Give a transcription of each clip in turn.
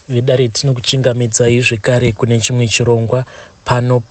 Vidare tinokuchingamidzai zvekare kune chimwe chirongwa pano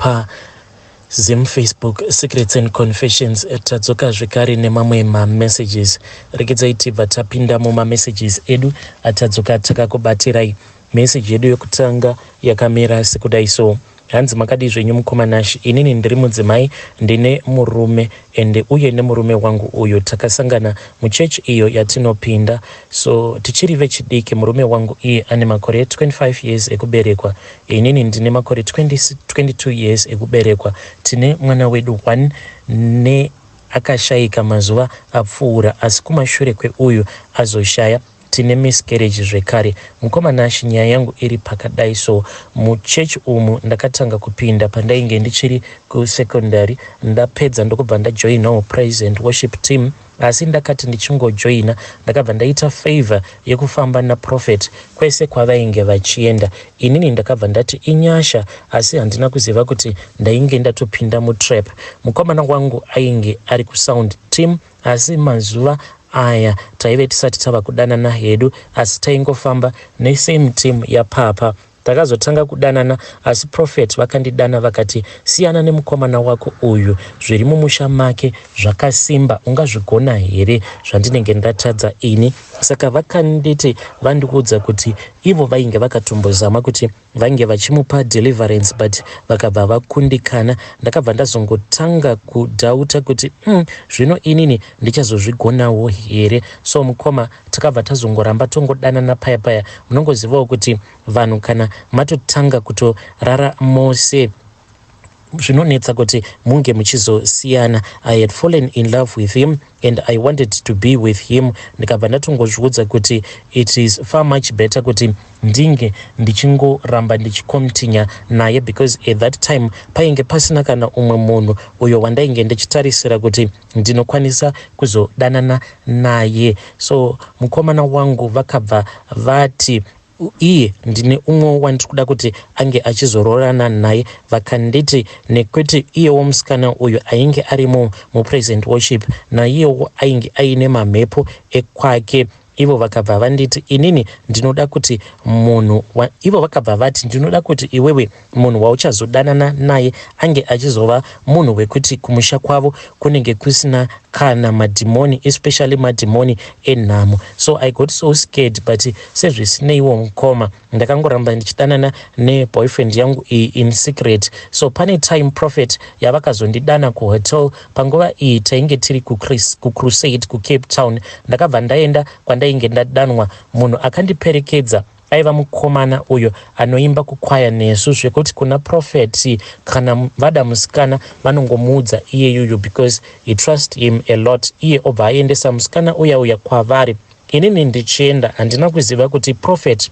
Zim Facebook Secrets and Confessions. Tadzoka zvekare nemamwe messages. Regedzai tibva tapinda messages edu atadzoka takakubatirai. Message yedu yokutanga yakamira sekudai so. Hanzi makadi zvenyu mukomanashi, inini ndiri mudzimai ndine murume ende uye nemurume wangu uyo takasangana muchechi iyo yatinopinda. So tichiri vechidiki, murume wangu iye ane makore 25 years ekuberekwa, inini ndine makore 22 years ekuberekwa. Tine mwana wedu 1 ne akashayika mazuva apfuura, asi kumashure kweuyu azoshaya tine miscarriage zvekare. Mukomanashi, nyaya yangu iri pakadai so. Muchechi umu ndakatanga kupinda pandainge ndichiri kusekondari, ndapedza ndokubva ndajoinawo praise and worship team, asi ndakati ndichingojoina ndakabva ndaita favor yekufamba naProphet kwese kwavainge vachienda. Inini ndakabva ndati inyasha, asi handina kuziva kuti ndainge ndatopinda mutrap. Mukomana wangu ainge ari kusound team, asi mazuva aya taive tisati tava kudanana hedu, asi taingofamba nesame team yapapa. Takazotanga kudanana, asi Prophet vakandidana vakati siyana nemukomana wako uyu, zviri mumusha make zvakasimba, ungazvigona here zvandinenge ndatadza ini? Saka vakanditi vandiudza kuti ivo vainge vakatombozama kuti vange vachimupa deliverance but vakabva vakundikana. Ndakabva ndazongotanga kudhauta kuti zvino inini ndichazozvigonawo here? So mukoma takabva tazongoramba tongodanana paya paya. Munongozivawo kuti vanhu kana matotanga kutorara mose zvinonetsa kuti munge muchizosiyana. I had fallen in love with him and I wanted to be with him. Ndikabva ndatongozviudza kuti it is far much better kuti ndinge ndichingoramba ndichikontinya naye, because at that time painge pasina kana umwe munhu uyo wandainge ndichitarisira kuti ndinokwanisa kuzodanana naye. So mukomana wangu vakabva vati iye ndine umwe wandiri kuda kuti ange achizororana naye. Vakanditi nekuti iyewo musikana uyu ainge arimo mupraise and worship, naiyewo ainge aine mamhepo ekwake, ivo vakabva vanditi inini ndinoda kuti ivo vakabva vati ndinoda kuti iwewe munhu wauchazodanana naye ange achizova munhu wekuti kumusha kwavo kunenge kusina kana madhimoni, especially madhimoni enhamo. So I got so scared, but sezvisineiwo mukoma ndakangoramba ndichidanana neboyfriend yangu in secret. So pane time Prophet yavakazondidana kuhotel. Panguva iyi tainge tiri kucrusade kuCape Town. Ndakabva ndaenda kwandainge ndadanwa. Munhu akandiperekedza aiva mukomana uyo anoimba kukwaya nesu, zvekuti kuna Prophet kana vada musikana vanongomuudza iye yuyu because he trust him a lot. Iye obva aendesa musikana uya kwavari. Inini ndichienda handina kuziva kuti Prophet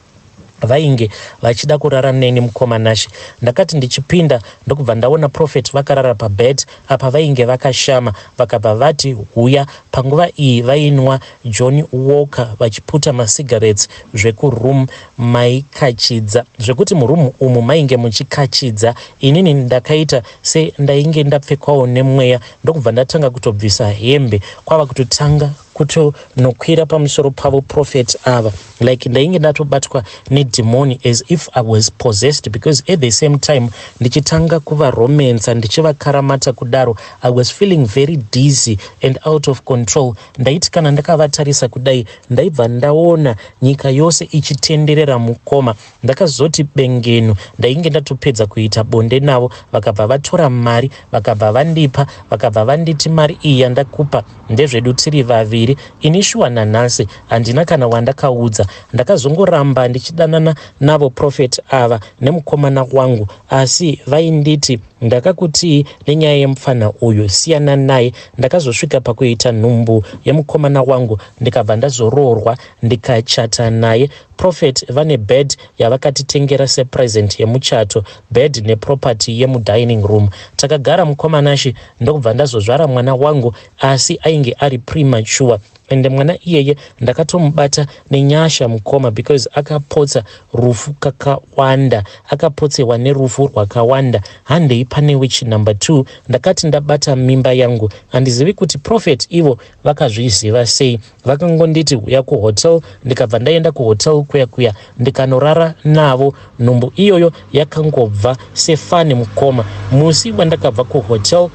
vainge vachida kurara neni mukomanashi. Ndakati ndichipinda ndokubva ndaona Prophet vakarara pabed apa vainge vakashama. Vakabva vati huya. Panguva iyi vainwa John Walker vachiputa masigarettes zvekuroom maikachidza, zvekuti muroom umu mainge muchikachidza. Inini ndakaita se ndainge ndapfekwawo nemweya, ndokubva ndatanga kutobvisa hembe kwava kutotanga kutonokwira pamusoro pavo Prophet ava, like ndainge ndatobatwa nedhimoni as if I was possessed, because at the same time ndichitanga kuvaromansa ndichivakaramata kudaro. I was feeling very dizzy and out of control. Ndaiti kana ndakavatarisa kudai ndaibva ndaona nyika yose ichitenderera mukoma. Ndakazoti bengenu ndainge ndatopedza kuita bonde navo. Vakabva vatora mari, vakabva vandipa, vakabva vanditi mari iyi yandakupa ndezvedu tiri vaviri. Ini shuwa nanhasi handina kana wandakaudza. Ndakazongoramba ndichidanana navo Prophet ava nemukomana wangu, asi vainditi ndakakuti nenyaya yemufana uyu siyana naye. Ndakazosvika pakuita nhumbu yemukomana wangu ndikabva ndazoroorwa ndikachata naye. Prophet vane bed yavakatitengera sepresent yemuchato, bed neproperty yemudining room. Takagara mukomanashi ndokubva ndazozvara mwana wangu, asi ainge ari premature. akarwadziwa. Ende mwana iyeye ndakatomubata nenyasha mukoma because akapotsa rufu kakawanda, akapotsewa nerufu rwakawanda. Handei pane witch number 2 ndakati ndabata mimba yangu. Handizivi kuti Prophet ivo vakazviziva sei. Vakangonditi uya kuhotel, ndikabva ndaenda kuhotel kuya ndikanorara navo. Nhumbu iyoyo yakangobva sefani mukoma. Musi wandakabva kuhotel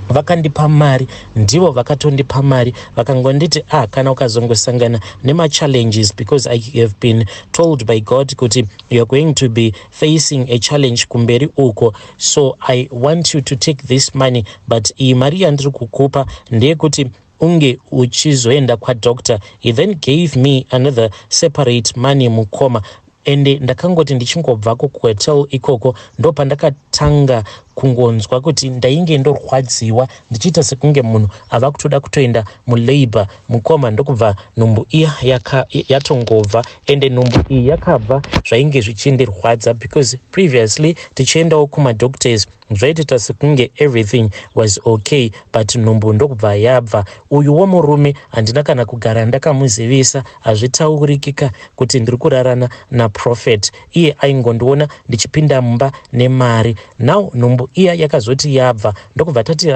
vakandipa mari, ndivo vakatondipa mari, vakangonditi kana ukazongosangana nema-challenges, because I have been told by God kuti you are going to be facing a challenge kumberi uko, so I want you to take this money, but iyi mari yandiri kukupa ndeyekuti unge uchizoenda kwadoctor. He then gave me another separate money mukoma. Ende ndakangoti ndichingobvako kuhotel ikoko ndo pandakatanga kungonzwa kuti ndainge ndorwadziwa ndichiita sekunge munhu ava kutoda kutoenda mulabor mukoma. Ndokubva nhumbu iya yatongobva, ende nhumbu iyi yakabva zvainge zvichindirwadza because previously tichiendawo kumadoctors zvaitita sekunge everything was okay, but nhumbu ndokubva yabva. Uyuwo murume handina kana kugara ndakamuzivisa, hazvitaurikika kuti ndiri kurarana naProphet. Iye aingondiona ndichipinda mumba nemari. Now nhumbu iya yakazoti yabva, ndokubva tati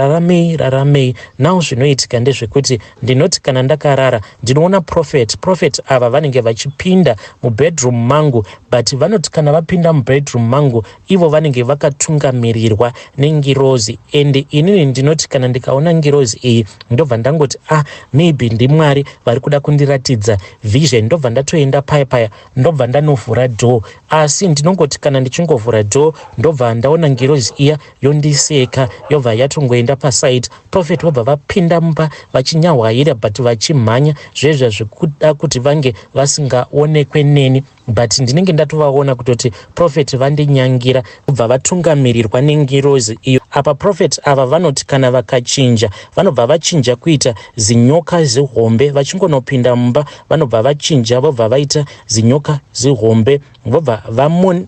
raramei. Now zvinoitika ndezvekuti ndinoti kana ndakarara ndinoona Prophet ava vanenge vachipinda mubedroom mangu, but vanoti kana vapinda mubedroom mangu ivo vanenge vakatungamirirwa nengirozi. Ende inini ndinoti kana ndikaona ngirozi iyi ndobva ndangoti maybe ndiMwari vari kuda kundiratidza vision. Ndobva ndatoenda paya ndobva ndanovhura door, asi ndinongoti kana ndichingovhura door ndobva ndaona ngirozi iya yondiseka yobva yatongoenda paside. Prophet vobva vapinda mumba vachinyahwaira but vachimhanya zvezva zvekuda kuti vange vasingaonekwe neni, but ndinenge ndatovaona kutoti Prophet vandinyangira kubva vatungamirirwa nengirozi iyo. Apa Prophet ava vanoti kana vakachinja vanobva vachinja kuita zinyoka zihombe, vachingonopinda mumba vanobva vachinja vobva vaita zinyoka zihombe,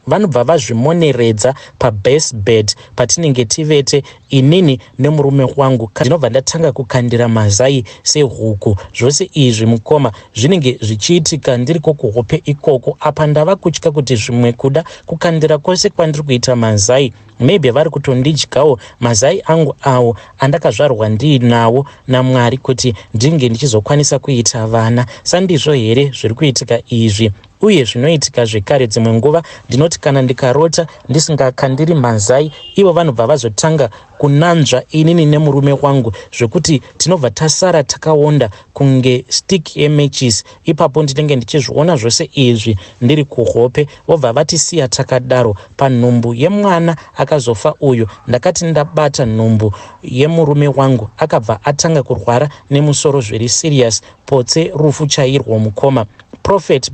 vanobva vazvimoneredza pabase bed patinenge tivete inini nemurume wangu. Ndinobva ndatanga kukandira mazai sehuku. Zvose izvi mukoma zvinenge zvichiitika ndiriko kuhope ikoko. Apa ndava kutya kuti zvimwe kuda kukandira kwose kwandiri kuita mazai maybe vari kutondidyawo mazai angu awo andakazvarwa ndiinawo naMwari kuti ndinge ndichizokwanisa kuita vana. Sandizvo here zviri kuitika izvi? Uye zvinoitika zvekare dzimwe nguva ndinoti kana ndikarota ndisingakandiri mazai ivo vanobva vazotanga kunanzva inini nemurume wangu zvekuti tinobva tasara takaonda kunge stick yematches. Ipapo ndinenge ndichizviona zvose izvi ndiri kuhope, vobva vatisiya takadaro. Panhumbu yemwana akazofa uyu ndakati ndabata nhumbu yemurume wangu akabva atanga kurwara nemusoro zviri serious, potse rufu chairwo mukoma. Prophet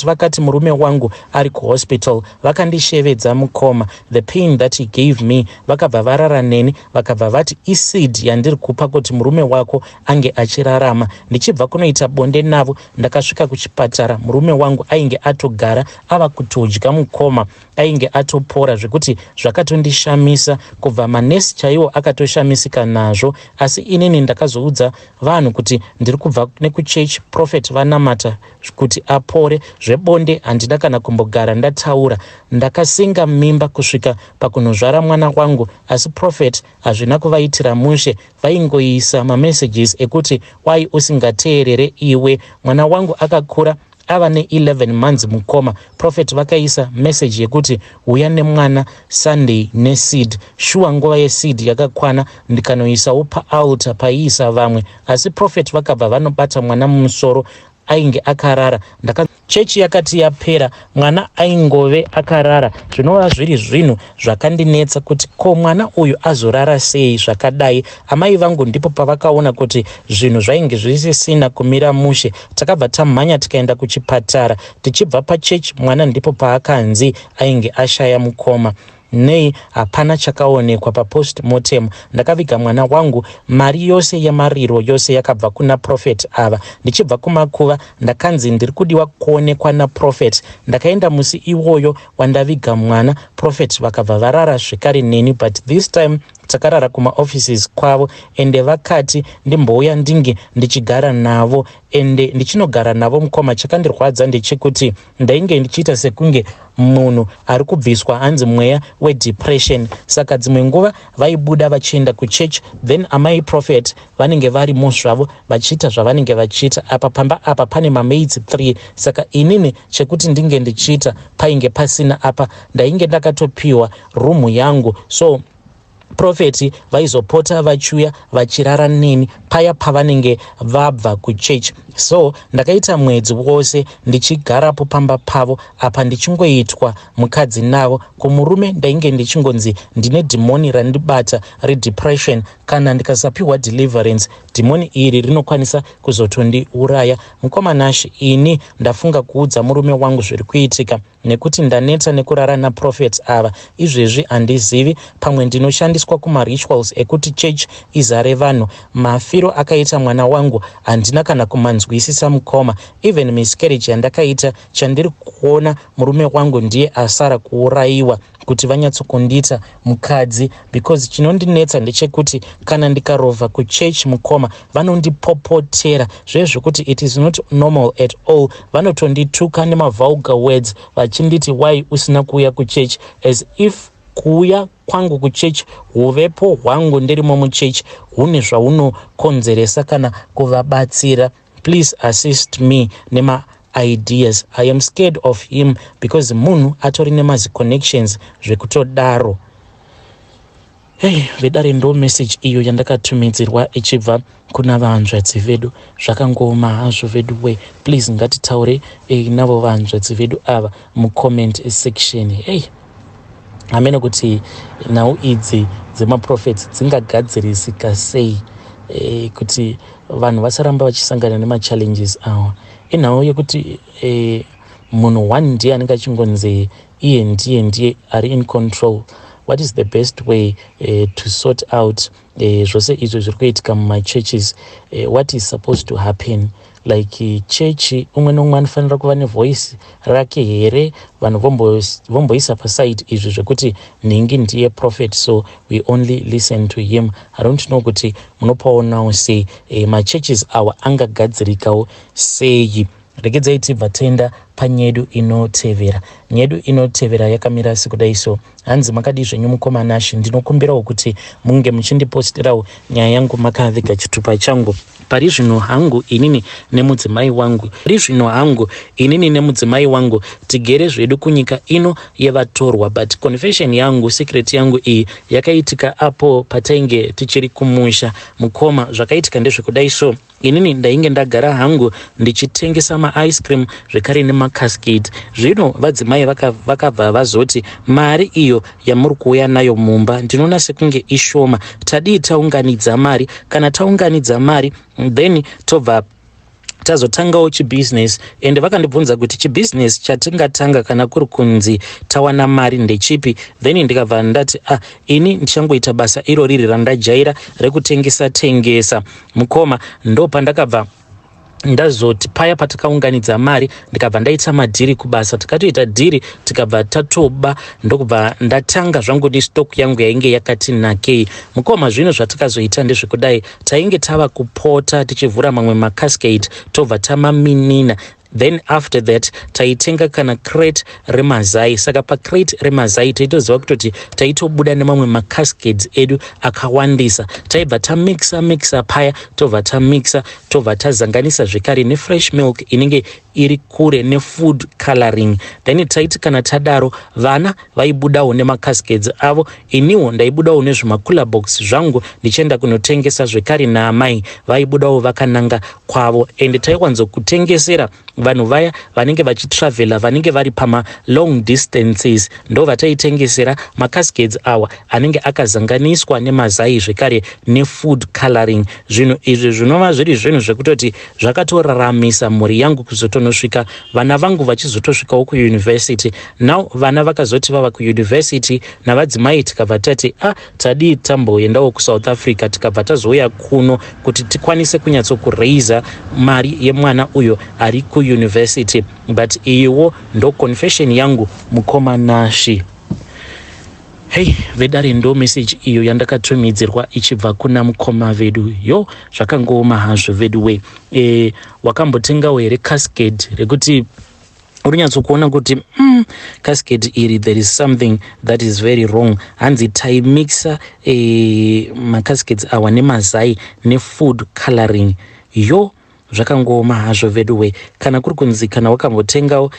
vakati murume wangu ari kuhospital vakandishevedza mukoma. The pain that he gave me vakabva varara neni vakabva vati iseed yandiri kupa kuti murume wako ange achirarama. Ndichibva kunoita bonde navo ndakasvika kuchipatara, murume wangu ainge atogara ava kutodya mukoma, ainge atopora zvekuti zvakatondishamisa, kubva manesi chaiwo akatoshamisika nazvo. Asi inini ndakazoudza vanhu kuti ndiri kubva nekuchechi Prophet vanamata kuti apore. Zvebonde handina kana kumbogara ndataura, ndakasenga mimba kusvika pakunozvara mwana wangu, asi Prophet hazvina kuvaitira mushe. Vaingoisa mamessages ekuti wai usingateerere iwe. Mwana wangu akakura ava ne11 months mukoma. Prophet vakaisa message yekuti uya nemwana Sunday neseed. Shuwa nguva yeseed yakakwana ndikanoisawo paaltar paiisa vamwe, asi Prophet vakabva vanobata mwana mumusoro ainge akarara. Chechi yakati yapera mwana aingove akarara. Zvinova zviri zvinhu zvakandinetsa kuti ko mwana uyu azorara sei zvakadai. Amai vangu ndipo pavakaona kuti zvinhu zvainge zvisisina kumira mushe. Takabva tamhanya tikaenda kuchipatara. Tichibva pachechi mwana ndipo paakanzi ainge ashaya mukoma. Nei hapana chakaonekwa papostmortem. Ndakaviga mwana wangu, mari yose yemariro yose yakabva kuna Prophet ava. Ndichibva kumakuva ndakanzi ndiri kudiwa kuonekwa naProphet. Ndakaenda musi iwoyo wandaviga mwana. Prophet vakabva varara zvikari neni, but this time takarara kumaoffices kwavo, ende vakati ndimbouya ndinge ndichigara navo, ende ndichinogara navo mukoma chakandirwadza ndechekuti ndainge ndichiita sekunge munhu ari kubviswa hanzi mweya wedepression. Saka dzimwe nguva vaibuda vachienda kuchechi, then amai prophet vanenge varimo zvavo vachiita zvavanenge vachiita. Apa pamba apa pane mamaids 3. Saka inini chekuti ndinge ndichiita painge pasina. Apa ndainge ndakatopiwa rumu yangu, so profeti vaizopota vachiuya vachirara neni paya pavanenge vabva kuchechi. So ndakaita mwedzi wose ndichigarapo pamba pavo, apa ndichingoitwa mukadzi navo. Kumurume ndainge ndichingonzi ndine dhimoni randibata redepression. Kana ndikasapiwa deliverance, dhimoni iri rinokwanisa kuzotondiuraya. Mukomanashi, ini ndafunga kuudza murume wangu zviri kuitika, nekuti ndaneta nekurara naprofets ava. Izvezvi handizivi, pamwe ndinoshandiswa kumarituals ekuti church izare vanhu. Mafiro akaita mwana wangu handina kana kumanzwisisa mukoma. Even miscarriage yandakaita, chandiri kuona murume wangu ndiye asara kuurayiwa kuti vanyatsokundita mukadzi, because chinondinetsa ndechekuti kana ndikarovha kuchechi mukoma vanondipopotera zvezvokuti it is not normal at all. Vanotondituka nemavulgar words vachinditi why usina kuuya kuchechi, as if kuuya kwangu kuchechi, huvepo hwangu ndirimo muchechi, hune zvaunokonzeresa kana kuvabatsira. Please assist me nema ideas. I am scared of him because munhu atori nemazi connections zvekutodaro. Hey, vedare ndo message iyo yandakatumidzirwa ichibva kuna vanzvadzi vedu. Zvakangoma hazvo vedu we. Please ngatitaure navo vanzvadzi vedu ava mucomment section. Hey, amene kuti nhau idzi dzemaprofits dzingagadzirisika sei kuti vanhu vasaramba vachisangana nemachallenges awa. Inhau yekuti munhu one ndiye anenge achingonzi iye ndiye ari in control. What is the best way to sort out zvose izvo zviri kuitika mumachurches? What is supposed to happen? Like chechi umwe nomwe anofanira kuva nevoice rake here, vanhu vomboisa paside izvo zvekuti ningi ndiye prophet, so we only listen to him. I don't know kuti munopaonawo sei machurches awa angagadzirikawo sei. Regedzai tibva tenda panyedu inotevera. Nyedu inotevera yakamira sekudai so. Hanzi makadi zvenyu mukomanashi, ndinokumbirawo kuti munge muchindipostirawo nyaya yangu makaviga chitupa changu. Pari zvino hangu inini nemudzimai wangu tigere zvedu kunyika ino yevatorwa, but confession yangu, secret yangu iyi yakaitika apo patainge tichiri kumusha mukoma. Zvakaitika ndezvekudai so, inini ndainge ndagara hangu ndichitengesa ma-ice cream zvekare nema-cascade. Zvino vadzimai vakabva vazoti mari iyo yamuri kuuya nayo mumba ndinoona sekunge ishoma, tadii taunganidza mari. Kana taunganidza mari then tobva tazotangawo chibusiness. Ende vakandibvunza kuti chibusiness chatingatanga kana kuri kunzi tawana mari ndechipi. Then ndikabva ndati ini ndichangoita basa iro riri randajaira rekutengesa mukoma. Ndo pandakabva ndazoti paya patakaunganidza mari ndikabva ndaita madhiri kubasa, tikatoita dhiri tikabva tatoba, ndokubva ndatanga zvangu nestock yangu yainge yakati nakei mukoma. Zvino zvatakazoita ndezvekudai, tainge tava kupota tichivhura mamwe macascade tobva tamaminina. Then after that taitenga kana crate remazai. Saka pa crate remazai taitoziva kutoti taitobuda nemamwe macascades edu akawandisa. Taibva tamixa paya, tobva tamixa, tobva tazanganisa zvekare nefresh milk inenge iri kure nefood coloring. Then taiti kana tadaro vana vaibudawo nemacascades avo, iniwo ndaibudawo nezvimakula box zvangu ndichienda kunotengesa zvekare naamai vaibudawo vakananga kwavo. Ende taikwanzokutengesera vanhu vaya vanenge vachitravela, vanenge vari pama long distances, ndo vataitengesera macascades awa anenge akazanganiswa nemazai zvekare nefood coloring. Zvinhu izvi zvinova zviri zvinhu zvekutoti zvakatoraramisa mhuri yangu kuzotonosvika vana vangu vachizotosvikawo kuuniversity. Now vana vakazoti vava kuuniversity navadzimai tikabva tati tadii tamboendawo kuSouth Africa, tikabva tazouya kuno kuti tikwanise kunyatsokureiza mari yemwana uyo ari kuuniversity. But iwo ndo confession yangu mukomanashi. Hey, vedare ndo message iyo yandakatumidzirwa ichibva kuna mukoma vedu. Yo, zvakangoma hazvo vedu we. Wakambotengawo here cascade rekuti urunyatsokuona kuti cascade iri there is something that is very wrong. Hanzi taimixa macascades awa nemazai nefood coloring. Yo, zvakangoma hazvo vedu we. Kana kuri kunzi kana wakambotengawo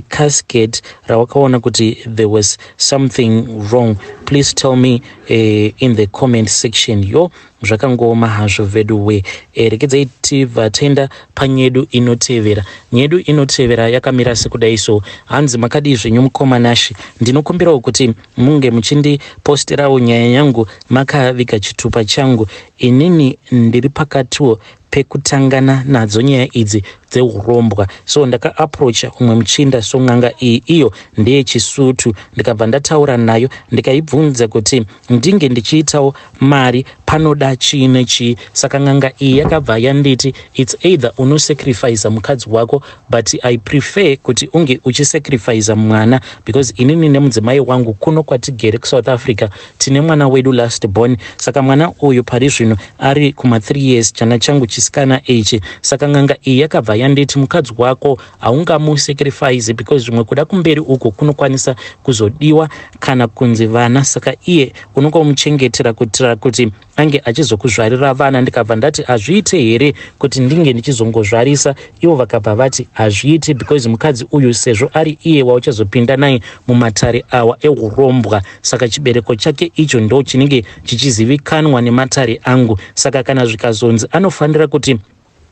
cascade rawakaona kuti there was something wrong, please tell me in the comment section. Yo, zvakangoma hazvo vedu we. Rekedzai tibva taenda panyedu inotevera. Nyedu inotevera yakamira sekudai so. Hanzi makadi zvenyu mukoma Nashi, ndinokumbirawo kuti munge muchindiposterawo nyaya yangu makaviga chitupa changu. Inini ndiri pakatiwo pekutangana nadzo nyaya idzi dzeurombwa. So ndaka approacha umwe muchinda so ng'anga iyi iyo ndeye Chisutu, ndikabva ndataura nayo ndikaibvunza kuti ndinge ndichiitawo mari panoda chii nechii. Saka ng'anga iyi yakabva yanditi it's either unosacrifice mukadzi wako, but I prefer kuti unge uchisacrifice mwana, because inini nemudzimai wangu kuno kwatigere kuSouth Africa tine mwana wedu last born. Saka mwana uyu pari zvino ari kuma 3 years, chana changu chisikana ichi. Saka ng'anga iyi yakabva yanditi mukadzi wako haungamusacrifice because zvimwe kuda kumberi uko kunokwanisa kuzodiwa kana kunzi vana. Saka iye unongomuchengetera kutira kuti ange achizokuzvarira vana. Ndikabva ndati hazviite here kuti ndinge ndichizongozvarisa, ivo vakabva vati hazviiti because mukadzi uyu sezvo ari iye wauchazopinda naye mumatare awa eurombwa, saka chibereko chake icho ndo chinenge chichizivikanwa nematare angu. Saka kana zvikazonzi anofanira kuti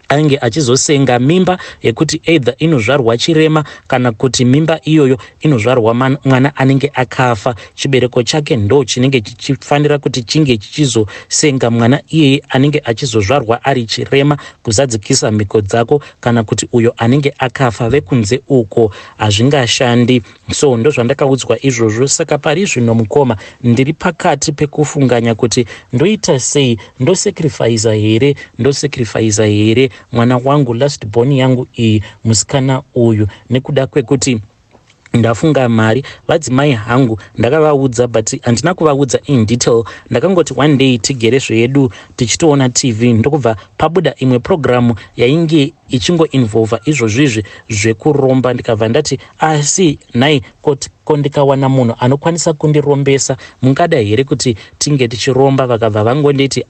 ange achizosenga mimba yekuti either inozvarwa chirema kana kuti mimba iyoyo inozvarwa mwana anenge akafa, chibereko chake ndo chinenge chichifanira kuti chinge chichizosenga mwana iyeye anenge achizozvarwa ari chirema, kuzadzikisa mhiko dzako, kana kuti uyo anenge akafa. Vekunze uko hazvingashandi. So ndo zvandakaudzwa izvozvo. Saka pari zvino mukoma ndiri pakati pekufunganya kuti ndoita sei, ndosacrifice here mwana wangu last born yangu iyi, musikana uyu, nekuda kwekuti ndafunga mari. Vadzimai hangu ndakavaudza, but handina kuvaudza in detail. Ndakangoti one day tigere zvedu tichitoona TV, ndokubva pabuda imwe programu yainge ichingo involva izvozvizvi zvekuromba. Ndikabva ndati asi nhai kondikawana munhu anokwanisa kundirombesa, mungada here kuti tinge tichiromba? Vakabva vangonditi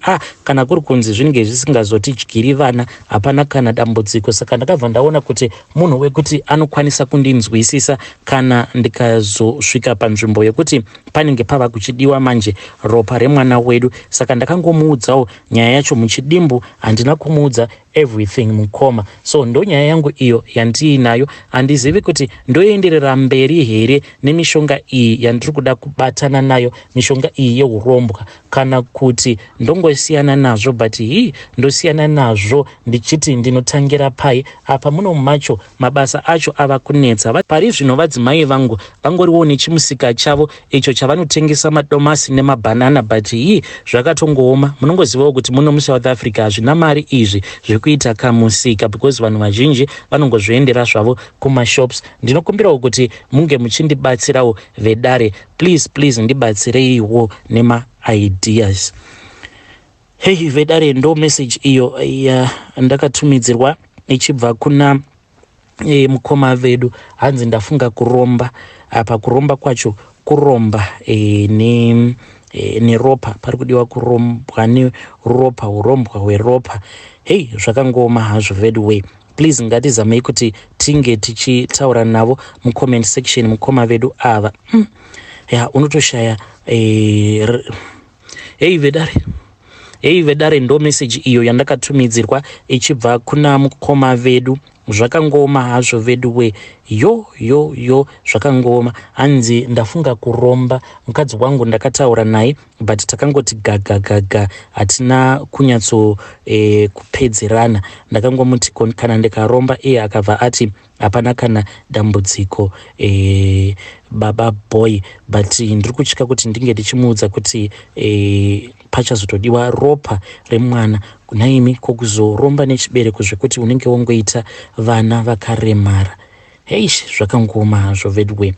kana kuri kunzi zvinenge zvisingazotidyiri vana hapana kana dambudziko. Saka ndakabva ndaona kuti munhu wekuti anokwanisa kundinzwisisa kana ndikazosvika panzvimbo yekuti panenge pava kuchidiwa manje ropa remwana wedu. Saka ndakangomuudzawo nyaya yacho muchidimbu, handina kumuudza everything mukoma. So ndo nyaya yangu iyo yandiinayo. Handizivi kuti ndoenderera mberi here nemishonga iyi yandiri kuda kubatana nayo, mishonga iyi yeurombwa, kana kuti ndongosiyana nazvo. But ndosiyana nazvo ndichiti ndinotangira pai. Apa muno macho mabasa acho ava kunetsa. Pari zvino vadzimai vangu vangoriwo nechimusika chavo icho chavanotengesa madomasi nemabhanana, but zvakatongooma. Munongozivawo kuti muno muSouth Africa hazvina mari izvi zvekuita kamusika, because vanhu vazhinji vanongozviendera zvavo kumashops. Ndinokumbirawo kuti munge muchindibatsirawo vedare, please ndibatsireiwo nema ideas. Hey vedare, ndo message iyo ndakatumidzirwa ichibva kuna mukoma vedu. Hanzi ndafunga kuromba. Apa kuromba kwacho kuromba neropa, pari kudiwa kurombwa neropa, urombwa hweropa. Hey, zvakangoma hazvo vedu way. Please ngatizamei kuti tinge tichitaura navo mucomment section mukoma vedu ava. Unotoshaya hey vedare, ndo message iyo yandakatumidzirwa ichibva kuna mukoma vedu. Zvakangoma hazvo vedu we. Yo zvakangoma. Hanzi ndafunga kuromba. Mukadzi wangu ndakataura naye, but takangoti gaga, hatina kunyatso kupedzerana. Ndakangomuti kana ndikaromba, iye akabva ati hapana kana dambudziko baba boy. But ndiri kutyika kuti ndinge ndichimuudza kuti pachazotodiwa ropa remwana. Kunaimi kokuzoromba nechibereko zvekuti unenge wongoita vana vakaremara. Zvakangoma hazvo vedwe.